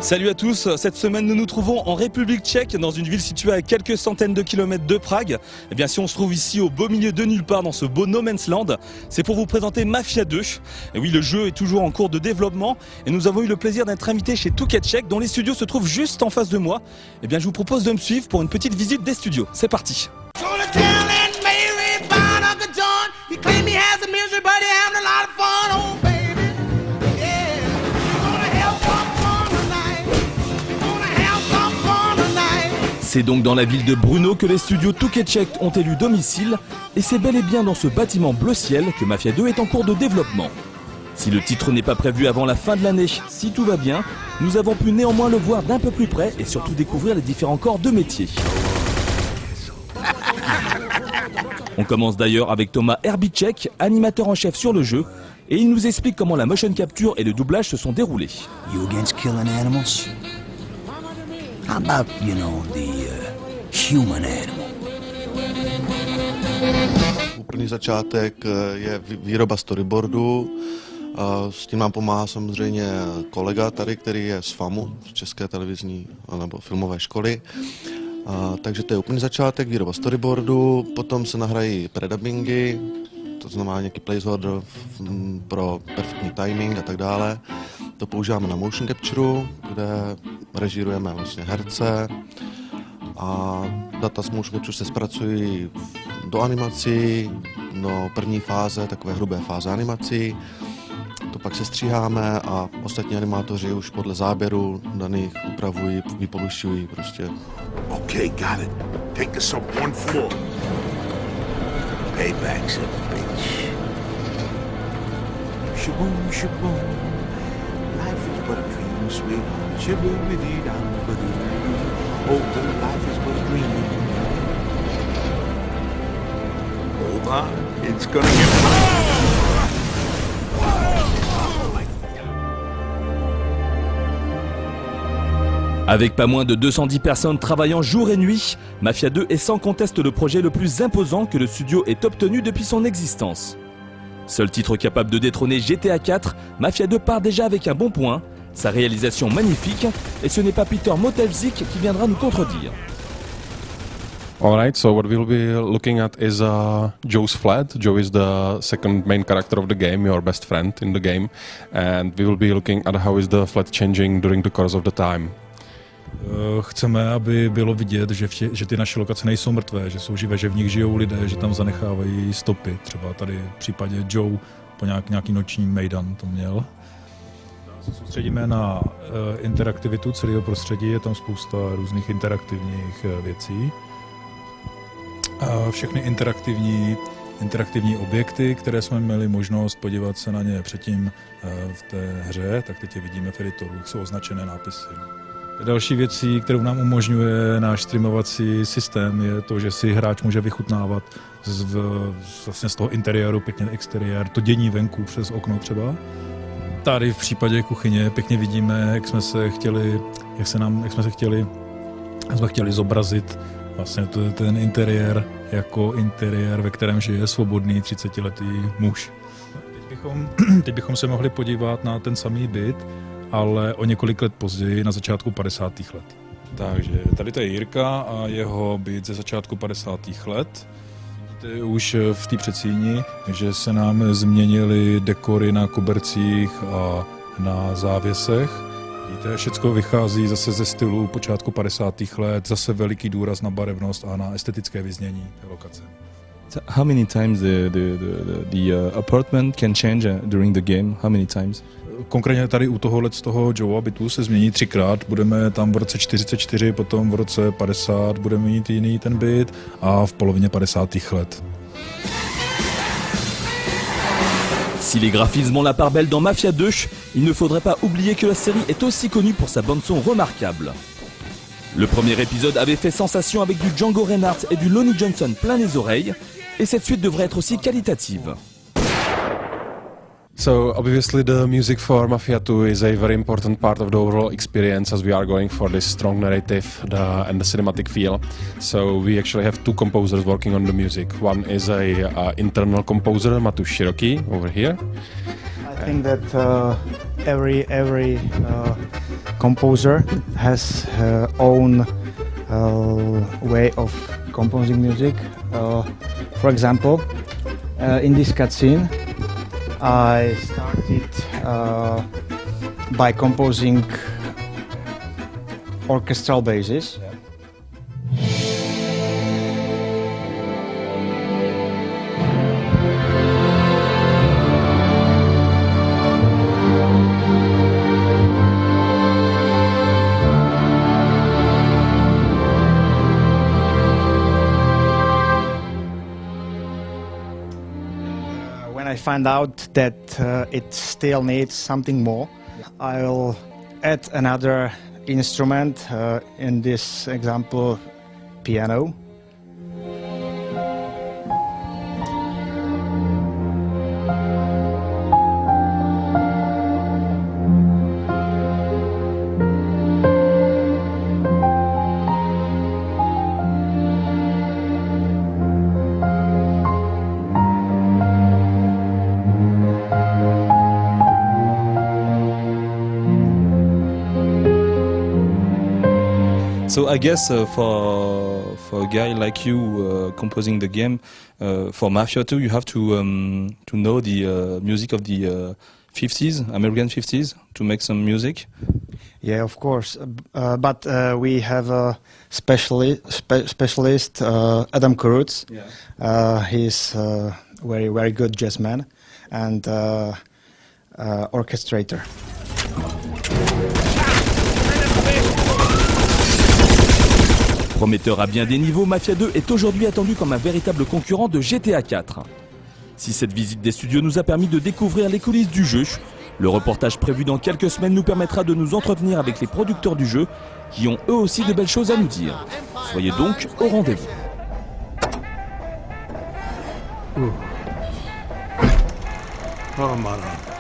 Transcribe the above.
Salut à tous, cette semaine nous nous trouvons en République tchèque, dans une ville située à quelques centaines de kilomètres de Prague. Et bien si on se trouve ici au beau milieu de nulle part dans ce beau No Man's Land, c'est pour vous présenter Mafia 2. Et oui, le jeu est toujours en cours de développement et nous avons eu le plaisir d'être invités chez Touquet Tchèque dont les studios se trouvent juste en face de moi. Et bien je vous propose de me suivre pour une petite visite des studios. C'est parti. C'est donc dans la ville de Brno que les studios Touquet Tchèque ont élu domicile et c'est bel et bien dans ce bâtiment bleu ciel que Mafia 2 est en cours de développement. Si le titre n'est pas prévu avant la fin de l'année, si tout va bien, nous avons pu néanmoins le voir d'un peu plus près et surtout découvrir les différents corps de métier. On commence d'ailleurs avec Thomas Herbicek, animateur en chef sur le jeu, et il nous explique comment la motion capture et le doublage se sont déroulés. You against killing animals? How about, the human animal? Úplný začátek je výroba storyboardu. S tím nám pomáhá samozřejmě kolega tady, který je z FAMu, z České televizní nebo filmové školy. Takže to je úplný začátek, výroba storyboardu, potom se nahrají predubbingy, to znamená nějaký placeholder pro perfektní timing a tak dále. To používáme na motion capture, kde režírujeme vlastně herce a data z motion capture se zpracují do animací, do první fáze, takové hrubé fáze animací. To pak se stříháme a ostatní animátoři už podle záběru daných upravují, vypolušťují prostě. Okay, got it. Take us up one floor. Payback's a bitch. Shaboom, shaboom. Life is but a dream, sweet. Shibby-wibby-dum-ba-doo. Oh, the life is but a dream. Hold on, it's gonna get... Avec pas moins de 210 personnes travaillant jour et nuit, Mafia 2 est sans conteste le projet le plus imposant que le studio ait obtenu depuis son existence. Seul titre capable de détrôner GTA 4, Mafia 2 part déjà avec un bon point, sa réalisation magnifique, et ce n'est pas Peter Motelzik qui viendra nous contredire. Alright, so what we'll be looking at is Joe's flat. Joe is the second main character of the game, your best friend in the game, and we will be looking at how is the flat changing during the course of the time. Chceme, aby bylo vidět, že ty naše lokace nejsou mrtvé, že jsou živé, že v nich žijou lidé, že tam zanechávají stopy. Třeba tady v případě Joe po nějaký noční mejdan to měl. Se soustředíme na interaktivitu celého prostředí, je tam spousta různých interaktivních věcí. Všechny interaktivní objekty, které jsme měli možnost podívat se na ně předtím v té hře, tak teď je vidíme v editoru, jsou označené nápisy. Další věcí, kterou nám umožňuje náš streamovací systém, je to, že si hráč může vychutnávat vlastně z toho interiéru pěkně exteriér, to dění venku přes okno třeba. Tady v případě kuchyně pěkně vidíme, jak jsme chtěli zobrazit vlastně ten interiér jako interiér, ve kterém žije svobodný 30letý muž. Teď bychom se mohli podívat na ten samý byt, ale o několik let později, na začátku 50. let. Takže tady to je Jirka a jeho byt ze začátku 50. let. Vidíte už v té předsíni, že se nám změnily dekory na kobercích a na závěsech. Vidíte, všecko vychází zase ze stylu počátku 50. let, zase veliký důraz na barevnost a na estetické vyznění té lokace. How many times the apartment can change during the game? How many times? Konkrétně tady u z toho Joe'a bytu se změní 3krát. Budeme tam v roce 44, potom v roce 50 budeme mít jiný ten byt a v polovině 50. let. Si les graphismes ont la part belle dans Mafia 2, il ne faudrait pas oublier que la série est aussi connue pour sa bande-son remarquable. Le premier épisode avait fait sensation avec du Django Reinhardt et du Lonnie Johnson plein les oreilles, et cette suite devrait être aussi qualitative. So obviously the music for Mafia 2 is a very important part of the overall experience as we are going for this strong narrative and the cinematic feel. So we actually have two composers working on the music. One is a internal composer, Matusz Shiroki, over here. I think that every composer has her own way of composing music. For example, in this cutscene, I started by composing orchestral bases. When I find out that it still needs something more, I'll add another instrument, in this example, piano. So I guess for a guy like you composing the game for Mafia 2, you have to know the music of the 50s, American 50s, to make some music. Yeah, of course. But we have a specialist, Adam Kurutz. Yeah. He's a very, very good jazzman and orchestrator. Prometteur à bien des niveaux, Mafia 2 est aujourd'hui attendu comme un véritable concurrent de GTA 4. Si cette visite des studios nous a permis de découvrir les coulisses du jeu, le reportage prévu dans quelques semaines nous permettra de nous entretenir avec les producteurs du jeu qui ont eux aussi de belles choses à nous dire. Soyez donc au rendez-vous. Oh, Mara.